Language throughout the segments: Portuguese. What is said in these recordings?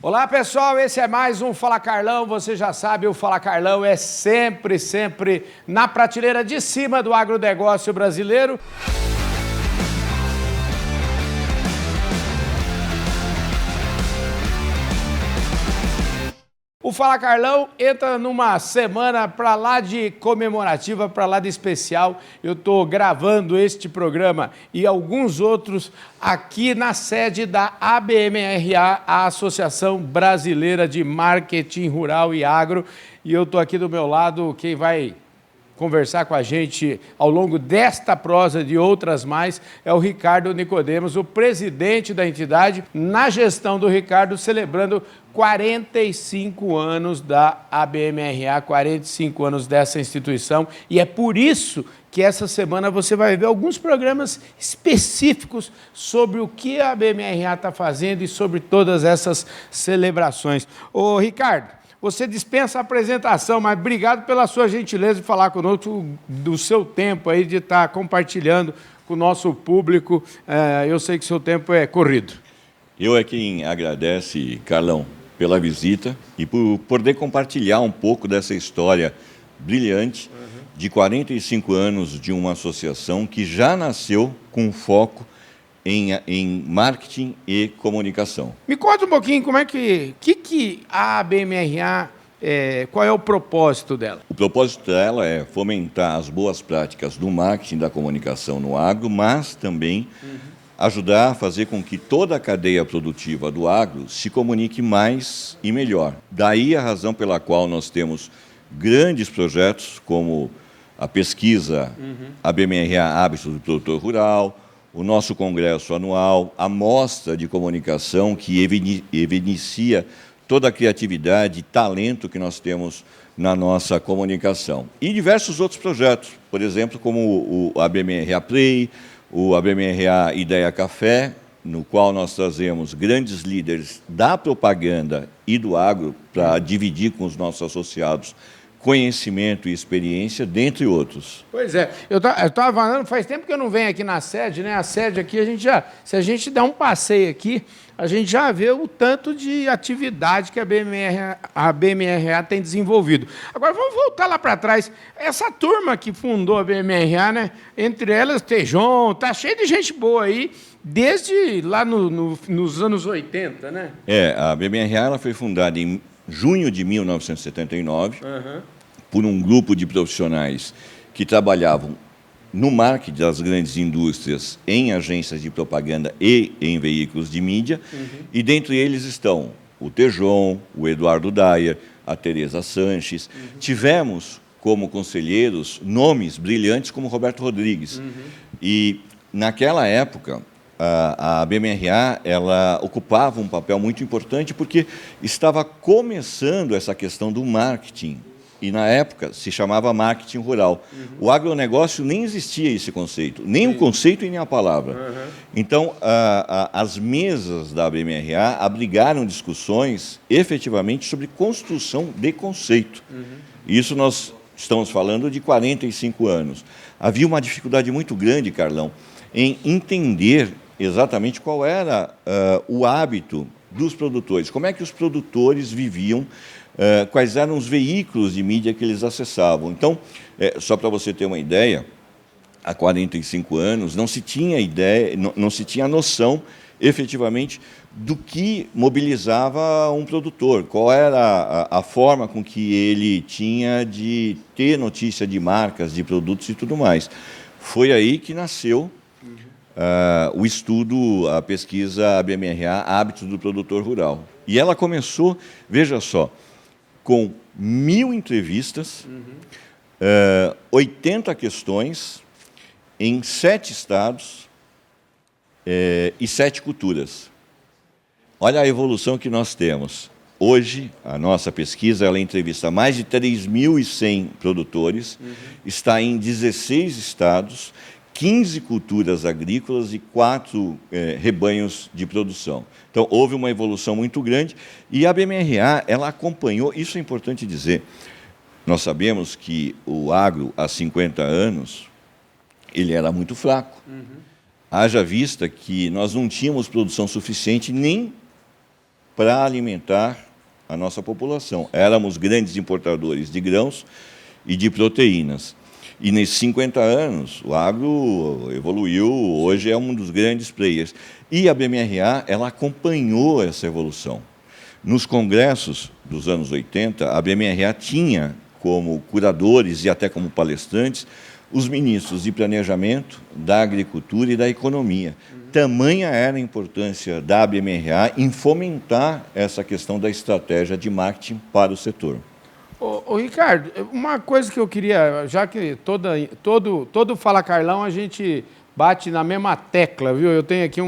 Olá pessoal, esse é mais um Fala Carlão. Você já sabe, o Fala Carlão é sempre na prateleira de cima do agronegócio brasileiro. O Fala Carlão entra numa semana para lá de comemorativa, para lá de especial. Eu estou gravando este programa e alguns outros aqui na sede da ABMRA, a Associação Brasileira de Marketing Rural e Agro. E eu estou aqui do meu lado, quem vai conversar com a gente ao longo desta prosa e de outras mais é o Ricardo Nicodemos, o presidente da entidade, na gestão do Ricardo, celebrando 45 anos da ABMRA, 45 anos dessa instituição, e é por isso que essa semana você vai ver alguns programas específicos sobre o que a ABMRA está fazendo e sobre todas essas celebrações. Ô Ricardo, você dispensa a apresentação, mas obrigado pela sua gentileza de falar conosco, do seu tempo aí, de estar compartilhando com o nosso público. Eu sei que o seu tempo é corrido. Eu é quem agradece, Carlão, pela visita e por poder compartilhar um pouco dessa história brilhante de 45 anos de uma associação que já nasceu com foco em marketing e comunicação. Me conta um pouquinho como é que a ABMRA, qual é o propósito dela? O propósito dela é fomentar as boas práticas do marketing e da comunicação no agro, mas também ajudar a fazer com que toda a cadeia produtiva do agro se comunique mais e melhor. Daí a razão pela qual nós temos grandes projetos como a pesquisa ABMRA Hábitos do Produtor Rural, o nosso congresso anual, a mostra de comunicação que evidencia toda a criatividade e talento que nós temos na nossa comunicação. E diversos outros projetos, por exemplo, como o ABMRA Play, o ABMRA Ideia Café, no qual nós trazemos grandes líderes da propaganda e do agro para dividir com os nossos associados conhecimento e experiência, dentre outros. Pois é, eu estava falando, faz tempo que eu não venho aqui na sede, né? A sede aqui, se a gente der um passeio aqui, a gente já vê o tanto de atividade que a ABMRA tem desenvolvido. Agora, vamos voltar lá para trás. Essa turma que fundou a ABMRA, né? Entre elas, Tejon, tá cheio de gente boa aí, desde lá nos anos 80, né? A ABMRA ela foi fundada em junho de 1979, por um grupo de profissionais que trabalhavam no marketing das grandes indústrias, em agências de propaganda e em veículos de mídia, e dentre eles estão o Tejon, o Eduardo Dyer, a Tereza Sanches. Tivemos como conselheiros nomes brilhantes como Roberto Rodrigues. E naquela época, a ABMRA ela ocupava um papel muito importante porque estava começando essa questão do marketing. E, na época, se chamava marketing rural. O agronegócio nem existia esse conceito, nem o conceito e nem a palavra. Então, as mesas da ABMRA abrigaram discussões, efetivamente, sobre construção de conceito. Isso nós estamos falando de 45 anos. Havia uma dificuldade muito grande, Carlão, em entender exatamente qual era o hábito dos produtores, como é que os produtores viviam, quais eram os veículos de mídia que eles acessavam. Então, só para você ter uma ideia, há 45 anos não se tinha ideia, não se tinha noção efetivamente do que mobilizava um produtor, qual era a forma com que ele tinha de ter notícia de marcas, de produtos e tudo mais. Foi aí que nasceu o estudo, a pesquisa ABMRA, Hábitos do Produtor Rural. E ela começou, veja só, com 1000 entrevistas, 80 questões, em 7 estados e 7 culturas. Olha a evolução que nós temos. Hoje, a nossa pesquisa ela entrevista mais de 3.100 produtores, está em 16 estados, 15 culturas agrícolas e 4 rebanhos de produção. Então, houve uma evolução muito grande e a ABMRA, ela acompanhou, isso é importante dizer, nós sabemos que o agro, há 50 anos, ele era muito fraco. Haja vista que nós não tínhamos produção suficiente nem para alimentar a nossa população. Éramos grandes importadores de grãos e de proteínas. E nesses 50 anos, o agro evoluiu, hoje é um dos grandes players. E a BMRA, ela acompanhou essa evolução. Nos congressos dos anos 80, a BMRA tinha como curadores e até como palestrantes os ministros de planejamento, da agricultura e da economia. Tamanha era a importância da BMRA em fomentar essa questão da estratégia de marketing para o setor. Ô, Ricardo, uma coisa que eu queria, já que todo Fala Carlão a gente bate na mesma tecla, viu? Eu tenho aqui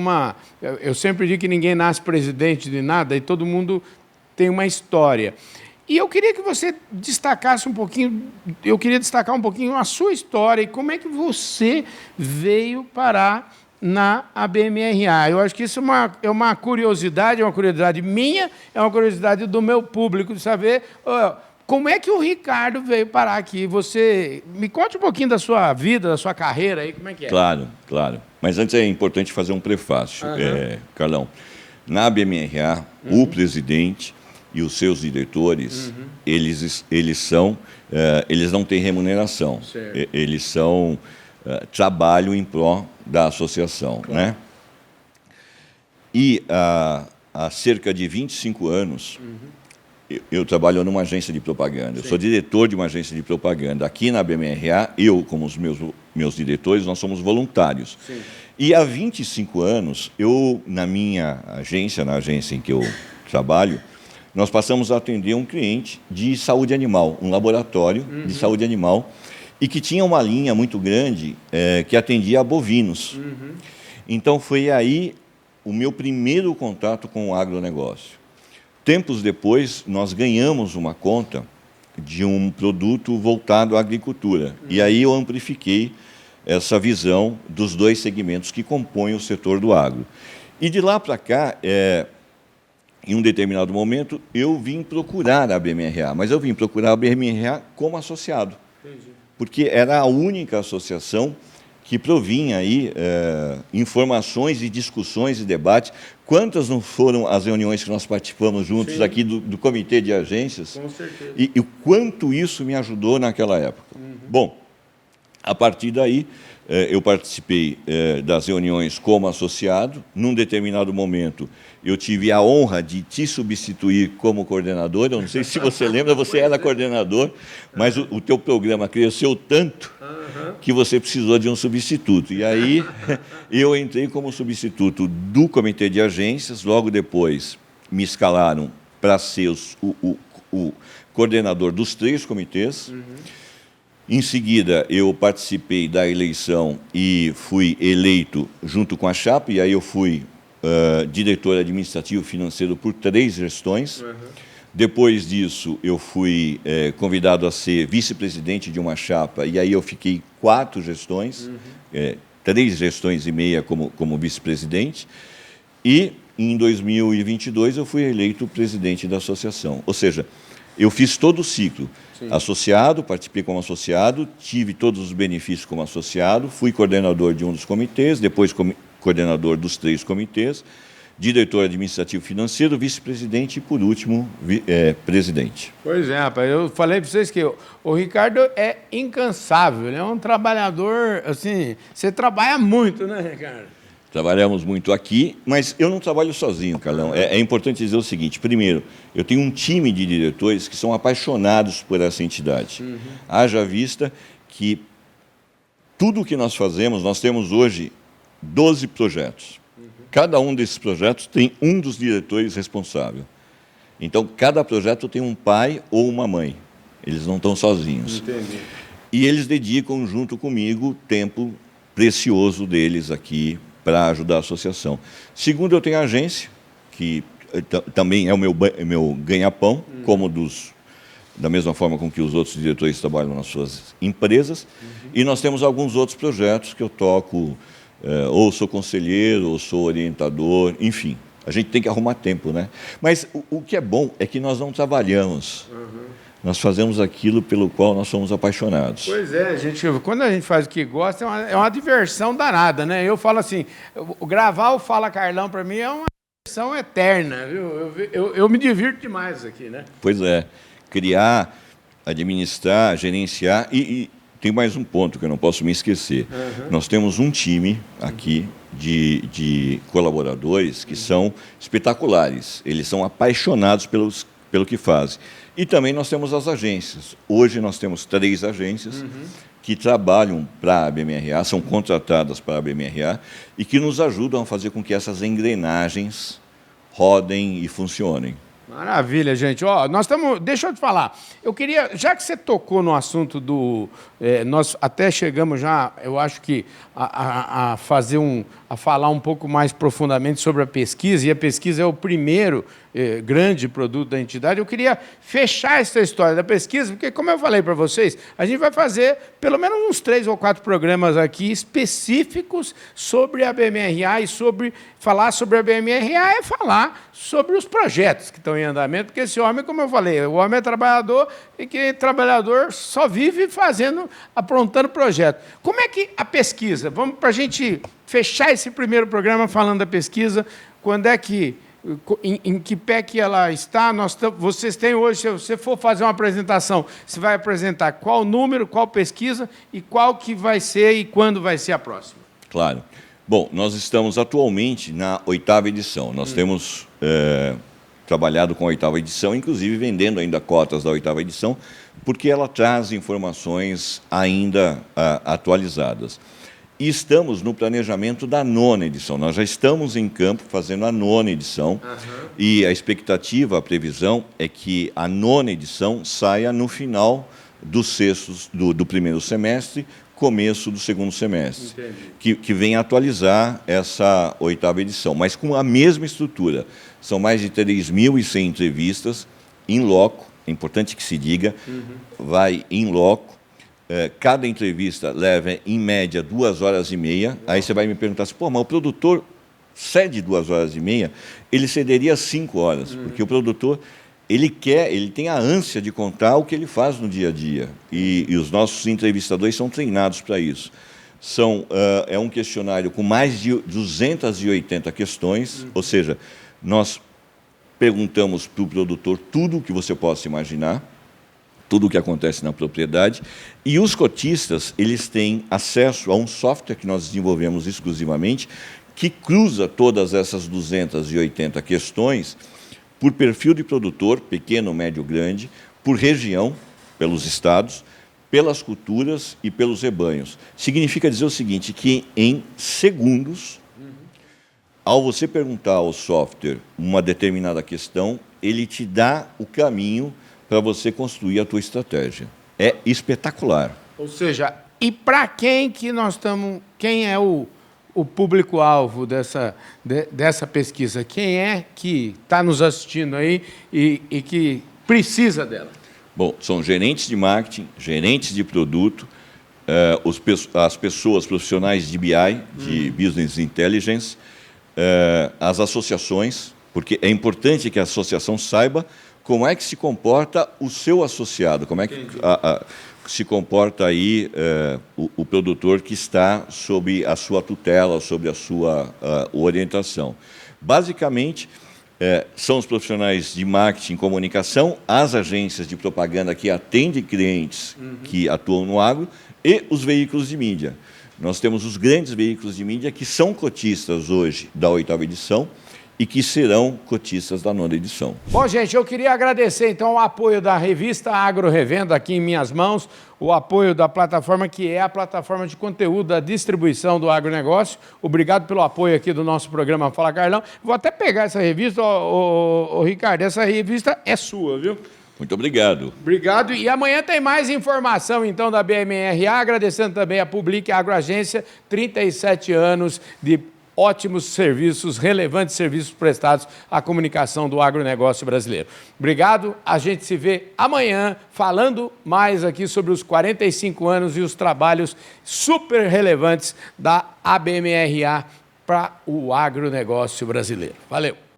eu sempre digo que ninguém nasce presidente de nada e todo mundo tem uma história. E eu queria que você destacasse um pouquinho, eu queria destacar um pouquinho a sua história e como é que você veio parar na ABMRA. Eu acho que isso é uma curiosidade minha, é uma curiosidade do meu público de saber como é que o Ricardo veio parar aqui. Você me conte um pouquinho da sua vida, da sua carreira aí, como é que é? Claro, claro. Mas antes é importante fazer um prefácio, Carlão. Na ABMRA, o presidente e os seus diretores, eles não têm remuneração. Certo. Eles são trabalho em pró da associação. Claro. Né? E há cerca de 25 anos, eu trabalho numa agência de propaganda. Eu sou diretor de uma agência de propaganda. Aqui na BMRA, eu, como os meus diretores, nós somos voluntários. Sim. E há 25 anos, na minha agência, na agência em que eu trabalho, nós passamos a atender um cliente de saúde animal, um laboratório de saúde animal, e que tinha uma linha muito grande que atendia a bovinos. Então, foi aí o meu primeiro contato com o agronegócio. Tempos depois, nós ganhamos uma conta de um produto voltado à agricultura. E aí eu amplifiquei essa visão dos dois segmentos que compõem o setor do agro. E de lá para cá, em um determinado momento, eu vim procurar a BMRA, mas eu vim procurar a BMRA como associado. Entendi. Porque era a única associação que provinha aí informações e discussões e debates. Quantas não foram as reuniões que nós participamos juntos Sim. aqui do Comitê de Agências? Com certeza. E o quanto isso me ajudou naquela época. Bom, a partir daí, eu participei das reuniões como associado. Num determinado momento, eu tive a honra de te substituir como coordenador. Eu não sei se você lembra, você era coordenador, mas o teu programa cresceu tanto que você precisou de um substituto. E aí, eu entrei como substituto do Comitê de Agências. Logo depois, me escalaram para ser o coordenador dos 3 comitês. Em seguida, eu participei da eleição e fui eleito junto com a chapa, e aí eu fui diretor administrativo financeiro por 3 gestões. Depois disso, eu fui convidado a ser vice-presidente de uma chapa, e aí eu fiquei 4 gestões, 3 gestões e meia como vice-presidente, e em 2022 eu fui eleito presidente da associação. Ou seja, eu fiz todo o ciclo. Sim. Associado, participei como associado, tive todos os benefícios como associado, fui coordenador de um dos comitês, depois coordenador dos 3 comitês, diretor administrativo financeiro, vice-presidente e, por último, presidente. Pois é, rapaz, eu falei para vocês que o Ricardo é incansável, ele é um trabalhador, assim, você trabalha muito, né, Ricardo? Trabalhamos muito aqui, mas eu não trabalho sozinho, Carlão. É importante dizer o seguinte: primeiro, eu tenho um time de diretores que são apaixonados por essa entidade. Haja vista que tudo o que nós fazemos, nós temos hoje 12 projetos. Cada um desses projetos tem um dos diretores responsável. Então, cada projeto tem um pai ou uma mãe. Eles não estão sozinhos. Entendi. E eles dedicam, junto comigo, o tempo precioso deles aqui para ajudar a associação. Segundo, eu tenho a agência, que também é o meu ganha-pão, como da mesma forma com que os outros diretores trabalham nas suas empresas. E nós temos alguns outros projetos que eu toco, ou sou conselheiro, ou sou orientador, enfim. A gente tem que arrumar tempo, né? Mas o que é bom é que nós não trabalhamos. Nós fazemos aquilo pelo qual nós somos apaixonados. Pois é, quando a gente faz o que gosta, é uma diversão danada, né? Eu falo assim, gravar o Fala Carlão para mim é uma São eterna, viu? Eu me divirto demais aqui, né? Pois é, criar, administrar, gerenciar e tem mais um ponto que eu não posso me esquecer. Nós temos um time aqui de colaboradores que são espetaculares, eles são apaixonados pelo que fazem. E também nós temos as agências. Hoje nós temos 3 agências que trabalham para a ABMRA, são contratadas para a ABMRA e que nos ajudam a fazer com que essas engrenagens rodem e funcionem. Maravilha, gente. Ó, nós estamos. Deixa eu te falar. Eu queria, já que você tocou no assunto do, nós até chegamos já, eu acho que a falar um pouco mais profundamente sobre a pesquisa. E a pesquisa é o primeiro grande produto da entidade. Eu queria fechar essa história da pesquisa, porque como eu falei para vocês, a gente vai fazer pelo menos uns 3 ou 4 programas aqui específicos sobre a ABMRA e falar sobre a ABMRA é falar sobre os projetos que estão em andamento, porque esse homem, como eu falei, o homem é trabalhador e que trabalhador só vive aprontando projeto. Como é que a pesquisa, vamos para a gente fechar esse primeiro programa falando da pesquisa, quando é que, em que pé que ela está? Vocês têm hoje, se você for fazer uma apresentação, você vai apresentar qual número, qual pesquisa e qual que vai ser e quando vai ser a próxima? Claro. Bom, nós estamos atualmente na 8ª edição. Nós temos trabalhado com a 8ª edição, inclusive vendendo ainda cotas da 8ª edição, porque ela traz informações ainda atualizadas. E estamos no planejamento da 9ª edição. Nós já estamos em campo fazendo a 9ª edição e a expectativa, a previsão é que a 9ª edição saia no final do primeiro semestre, começo do segundo semestre, que vem atualizar essa 8ª edição, mas com a mesma estrutura. São mais de 3.100 entrevistas em loco, é importante que se diga, vai em loco. Cada entrevista leva, em média, 2 horas e meia. Aí você vai me perguntar assim, mas o produtor cede 2 horas e meia, ele cederia 5 horas, porque o produtor ele tem a ânsia de contar o que ele faz no dia a dia. E os nossos entrevistadores são treinados para isso. É um questionário com mais de 280 questões, ou seja, nós perguntamos para o produtor tudo o que você possa imaginar, tudo o que acontece na propriedade, e os cotistas eles têm acesso a um software que nós desenvolvemos exclusivamente, que cruza todas essas 280 questões por perfil de produtor, pequeno, médio, grande, por região, pelos estados, pelas culturas e pelos rebanhos. Significa dizer o seguinte, que em segundos, ao você perguntar ao software uma determinada questão, ele te dá o caminho para você construir a tua estratégia. É espetacular. Ou seja, e para quem que nós estamos, quem é o público-alvo dessa pesquisa? Quem é que está nos assistindo aí e que precisa dela? Bom, são gerentes de marketing, gerentes de produto, as pessoas profissionais de BI, de Business Intelligence, as associações, porque é importante que a associação saiba como é que se comporta o seu associado, como é que se comporta aí o produtor que está sob a sua tutela, sob a sua orientação. Basicamente, são os profissionais de marketing e comunicação, as agências de propaganda que atendem clientes que atuam no agro e os veículos de mídia. Nós temos os grandes veículos de mídia que são cotistas hoje da 8ª edição e que serão cotistas da 9ª edição. Bom, gente, eu queria agradecer, então, o apoio da revista Agro Revenda aqui em minhas mãos, o apoio da plataforma, que é a plataforma de conteúdo da distribuição do agronegócio. Obrigado pelo apoio aqui do nosso programa Fala Carlão. Vou até pegar essa revista, Ricardo, essa revista é sua, viu? Muito obrigado. Obrigado. E amanhã tem mais informação, então, da BMRA, agradecendo também a Public Agroagência, 37 anos de ótimos serviços, relevantes serviços prestados à comunicação do agronegócio brasileiro. Obrigado, a gente se vê amanhã falando mais aqui sobre os 45 anos e os trabalhos super relevantes da ABMRA para o agronegócio brasileiro. Valeu!